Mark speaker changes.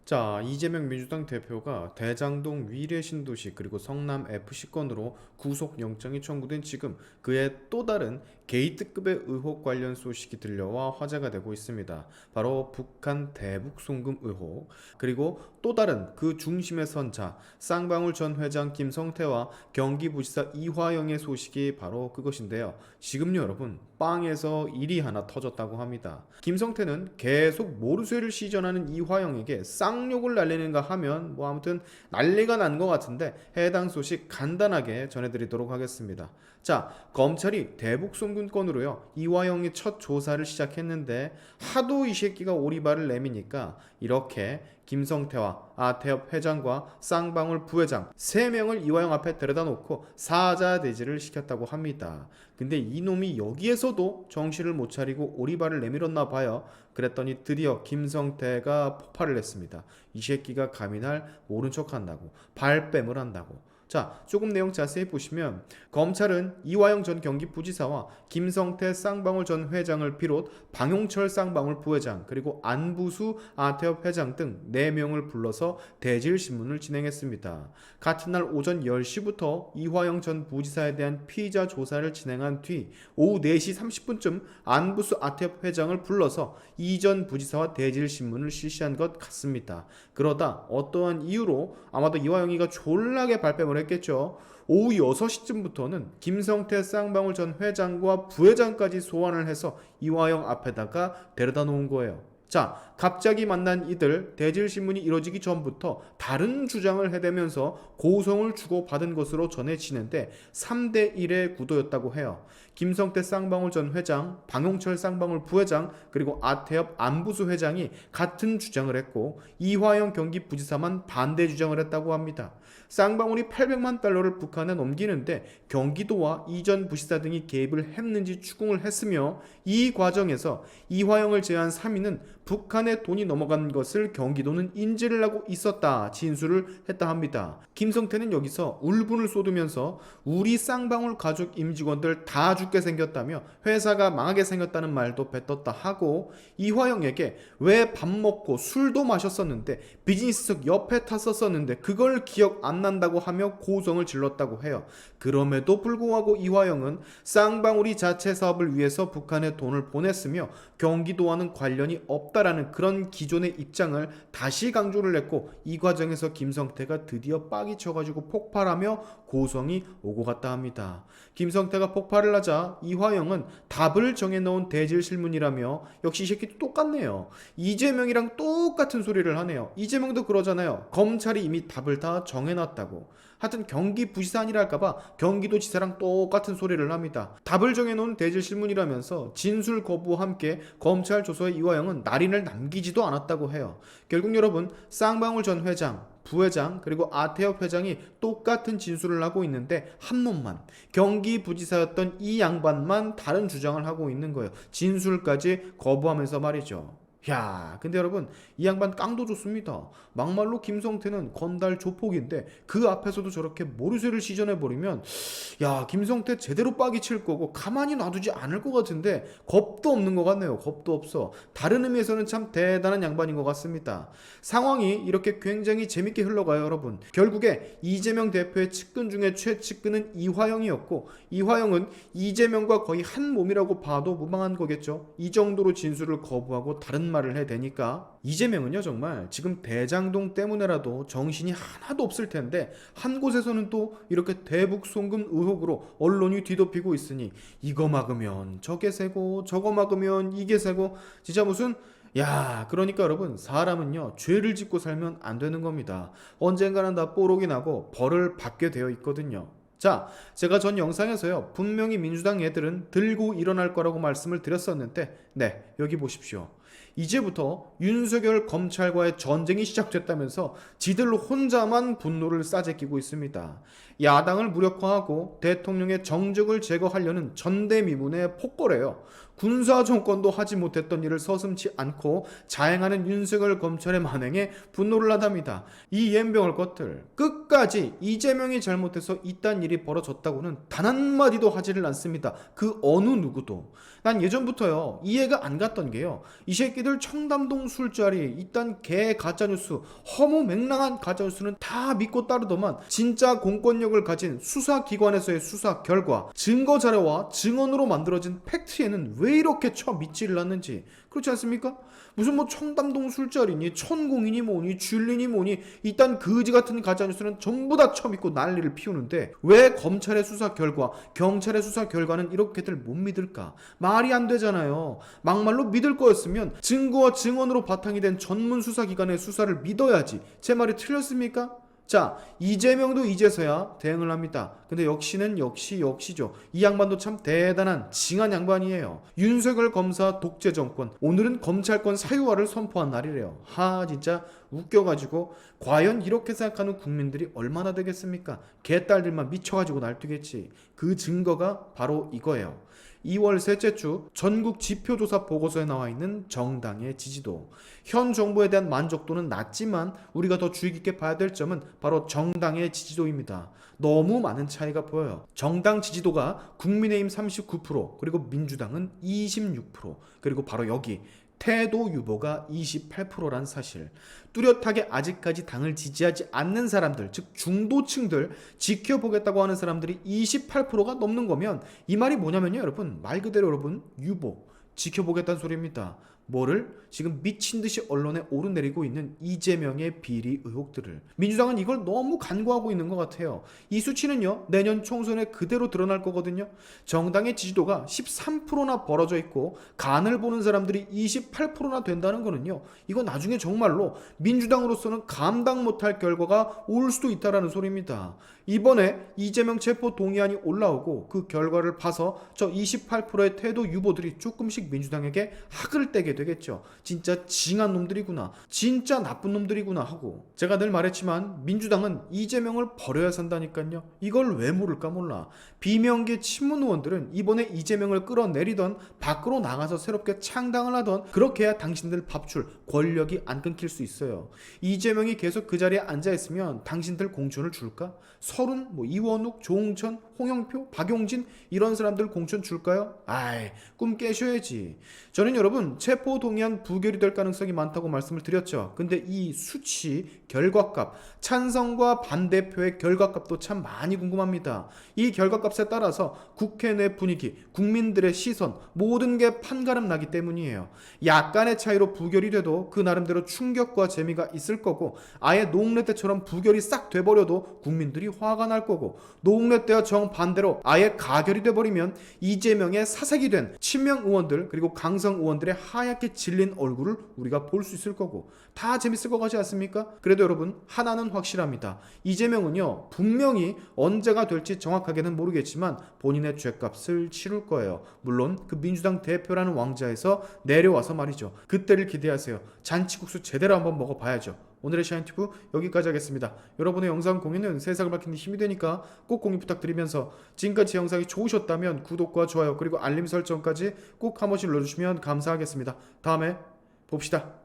Speaker 1: 자, 이재명 민주당 대표가 대장동 위례 신도시 그리고 성남 FC 건으로 구속영장이 청구된 지금 그의 또 다른 게이트급의 의혹 관련 소식이 들려와 화제가 되고 있습니다. 바로 북한 대북 송금 의혹, 그리고 또 다른 그 중심에 선 자, 쌍방울 전 회장 김성태와 경기부지사 이화영의 소식이 바로 그것인데요. 지금요 여러분, 빵에서 일이 하나 터졌다고 합니다. 김성태는 계속 모르쇠를 시전하는 이화영에게 쌍욕을 날리는가 하면 아무튼 난리가 난 것 같은데 해당 소식 간단하게 전해드리도록 하겠습니다. 자, 검찰이 대북 송금 건으로요 이화영의 첫 조사를 시작했는데 하도 이 새끼가 오리발을 내미니까 이렇게 김성태와 아태엽 회장과 쌍방울 부회장 3명을 이화영 앞에 데려다 놓고 사자대지를 시켰다고 합니다. 근데 이놈이 여기에서도 정신을 못 차리고 오리발을 내밀었나 봐요. 그랬더니 드디어 김성태가 폭발을 했습니다. 이 새끼가 감히 날 모른 척 한다고, 발뺌을 한다고. 자, 조금 내용 자세히 보시면 검찰은 이화영 전 경기부지사와 김성태 쌍방울 전 회장을 비롯 방용철 쌍방울 부회장 그리고 안부수 아태엽 회장 등 4명을 불러서 대질신문을 진행했습니다. 같은 날 오전 10시부터 이화영 전 부지사에 대한 피의자 조사를 진행한 뒤 오후 4시 30분쯤 안부수 아태엽 회장을 불러서 이전 부지사와 대질신문을 실시한 것 같습니다. 그러다 어떠한 이유로 아마도 이화영이가 졸라게 발뺌을 했겠죠. 오후 6시쯤부터는 김성태 쌍방울 전 회장과 부회장까지 소환을 해서 이화영 앞에다가 데려다 놓은 거예요. 자, 갑자기 만난 이들 대질신문이 이뤄지기 전부터 다른 주장을 해대면서 고성을 주고받은 것으로 전해지는데 3대1의 구도였다고 해요. 김성태 쌍방울 전 회장, 방용철 쌍방울 부회장, 그리고 아태엽 안부수 회장이 같은 주장을 했고 이화영 경기부지사만 반대 주장을 했다고 합니다. 쌍방울이 800만 달러를 북한에 넘기는데 경기도와 이전 부시사 등이 개입을 했는지 추궁을 했으며 이 과정에서 이화영을 제외한 3인은 북한에 돈이 넘어간 것을 경기도는 인지를 하고 있었다 진술을 했다 합니다. 김성태는 여기서 울분을 쏟으면서 우리 쌍방울 가족 임직원들 다 죽게 생겼다며 회사가 망하게 생겼다는 말도 뱉었다 하고 이화영에게 왜 밥 먹고 술도 마셨었는데 비즈니스석 옆에 탔었었는데 그걸 기억 안 난다고 하며 고성을 질렀다고 해요. 그럼에도 불구하고 이화영은 쌍방울이 자체 사업을 위해서 북한에 돈을 보냈으며 경기도와는 관련이 없다라는 그런 기존의 입장을 다시 강조를 했고 이 과정에서 김성태가 드디어 빡이 쳐가지고 폭발하며 고성이 오고 갔다 합니다. 김성태가 폭발을 하자 이화영은 답을 정해놓은 대질실문이라며 역시 이 새끼도 똑같네요. 이재명이랑 똑같은 소리를 하네요. 이재명도 그러잖아요. 검찰이 이미 답을 다 정해놨다고. 하여튼 경기부지사 아니랄까봐 경기도지사랑 똑같은 소리를 합니다. 답을 정해놓은 대질실문이라면서 진술 거부와 함께 검찰 조서에 이화영은 날인을 남기지도 않았다고 해요. 결국 여러분 쌍방울 전 회장, 부회장 그리고 아태엽 회장이 똑같은 진술을 하고 있는데 한 놈만 경기부지사였던 이 양반만 다른 주장을 하고 있는 거예요. 진술까지 거부하면서 말이죠. 야, 근데 여러분 이 양반 깡도 좋습니다. 막말로 김성태는 건달 조폭인데 그 앞에서도 저렇게 모르쇠를 시전해버리면 야, 김성태 제대로 빡이 칠 거고 가만히 놔두지 않을 것 같은데 겁도 없는 것 같네요. 겁도 없어. 다른 의미에서는 참 대단한 양반인 것 같습니다. 상황이 이렇게 굉장히 재밌게 흘러가요 여러분. 결국에 이재명 대표의 측근 중에 최측근은 이화영이었고 이화영은 이재명과 거의 한 몸이라고 봐도 무방한 거겠죠. 이 정도로 진술을 거부하고 다른 말을 해대니까 이재명은요 정말 지금 대장동 때문에라도 정신이 하나도 없을 텐데 한 곳에서는 또 이렇게 대북 송금 의혹으로 언론이 뒤덮이고 있으니 이거 막으면 저게 새고 저거 막으면 이게 새고 진짜 무슨 야, 그러니까 여러분 사람은요 죄를 짓고 살면 안 되는 겁니다. 언젠가는 다 뽀록이 나고 벌을 받게 되어 있거든요. 자, 제가 전 영상에서요 분명히 민주당 애들은 들고 일어날 거라고 말씀을 드렸었는데 네, 여기 보십시오. 이제부터 윤석열 검찰과의 전쟁이 시작됐다면서 지들로 혼자만 분노를 싸제끼고 있습니다. 야당을 무력화하고 대통령의 정적을 제거하려는 전대미문의 폭거래요. 군사 정권도 하지 못했던 일을 서슴지 않고 자행하는 윤석열 검찰의 만행에 분노를 하답니다. 이 연병할 것들 끝까지 이재명이 잘못해서 이딴 일이 벌어졌다고는 단 한마디도 하지를 않습니다. 그 어느 누구도. 난 예전부터요 이해가 안 갔던 게요, 이 새끼들 청담동 술자리 이딴 개 가짜뉴스, 허무맹랑한 가짜뉴스는 다 믿고 따르더만 진짜 공권력을 가진 수사기관에서의 수사 결과, 증거 자료와 증언으로 만들어진 팩트에는 왜 이렇게 믿지를 않는지. 그렇지 않습니까? 무슨 뭐 청담동 술자리니 천공이니 뭐니 쥘리니 뭐니 이딴 거지 같은 가짜뉴스는 전부 다 처믿고 난리를 피우는데 왜 검찰의 수사 결과, 경찰의 수사 결과는 이렇게들 못 믿을까? 말이 안 되잖아요. 막말로 믿을 거였으면 증거와 증언으로 바탕이 된 전문 수사기관의 수사를 믿어야지. 제 말이 틀렸습니까? 자, 이재명도 이제서야 대응을 합니다. 근데 역시는 역시죠. 이 양반도 참 대단한 징한 양반이에요. 윤석열 검사 독재 정권, 오늘은 검찰권 사유화를 선포한 날이래요. 진짜 웃겨가지고 과연 이렇게 생각하는 국민들이 얼마나 되겠습니까? 개딸들만 미쳐가지고 날뛰겠지. 그 증거가 바로 이거예요. 2월 셋째 주 전국 지표조사 보고서에 나와 있는 정당의 지지도. 현 정부에 대한 만족도는 낮지만 우리가 더 주의 깊게 봐야 될 점은 바로 정당의 지지도입니다. 너무 많은 차이가 보여요. 정당 지지도가 국민의힘 39%, 그리고 민주당은 26%, 그리고 바로 여기 태도 유보가 28%란 사실. 뚜렷하게 아직까지 당을 지지하지 않는 사람들, 즉 중도층들, 지켜보겠다고 하는 사람들이 28%가 넘는 거면 이 말이 뭐냐면요, 여러분, 말 그대로 여러분 유보, 지켜보겠다는 소리입니다. 뭐를? 지금 미친듯이 언론에 오르내리고 있는 이재명의 비리 의혹들을. 민주당은 이걸 너무 간과하고 있는 것 같아요. 이 수치는요 내년 총선에 그대로 드러날 거거든요. 정당의 지지도가 13%나 벌어져 있고 간을 보는 사람들이 28%나 된다는 거는요, 이거 나중에 정말로 민주당으로서는 감당 못할 결과가 올 수도 있다라는 소리입니다. 이번에 이재명 체포 동의안이 올라오고 그 결과를 봐서 저 28%의 태도 유보들이 조금씩 민주당에게 학을 떼게 되겠죠. 진짜 징한 놈들이구나, 진짜 나쁜 놈들이구나 하고. 제가 늘 말했지만 민주당은 이재명을 버려야 산다니까요. 이걸 왜 모를까 몰라. 비명계 친문 의원들은 이번에 이재명을 끌어내리던 밖으로 나가서 새롭게 창당을 하던 그렇게 해야 당신들 밥줄, 권력이 안 끊길 수 있어요. 이재명이 계속 그 자리에 앉아있으면 당신들 공천을 줄까? 서른, 이원욱, 조홍천, 홍영표, 박용진 이런 사람들 공천 줄까요? 꿈 깨셔야지. 저는 여러분 체포 동의안 부결이 될 가능성이 많다고 말씀을 드렸죠. 근데 이 수치, 결과값, 찬성과 반대표의 결과값도 참 많이 궁금합니다. 이 결과값에 따라서 국회 내 분위기, 국민들의 시선, 모든 게 판가름 나기 때문이에요. 약간의 차이로 부결이 돼도 그 나름대로 충격과 재미가 있을 거고, 아예 노웅래 때처럼 부결이 싹 돼버려도 국민들이 화가 날 거고, 노웅래 때와 정반대로 아예 가결이 돼버리면 이재명의 사색이 된 친명 의원들 그리고 강성 의원들의 하얗게 질린 얼굴을 우리가 볼 수 있을 거고, 다 재밌을 것 같지 않습니까? 그래도 여러분 하나는 확실합니다. 이재명은요 분명히 언제가 될지 정확하게는 모르겠지만 본인의 죗값을 치룰 거예요. 물론 그 민주당 대표라는 왕좌에서 내려와서 말이죠. 그때를 기대하세요. 잔치국수 제대로 한번 먹어봐야죠. 오늘의 샤인튜브 여기까지 하겠습니다. 여러분의 영상 공유는 세상을 밝히는 힘이 되니까 꼭 공유 부탁드리면서, 지금까지 영상이 좋으셨다면 구독과 좋아요 그리고 알림 설정까지 꼭 한 번씩 눌러주시면 감사하겠습니다. 다음에 봅시다.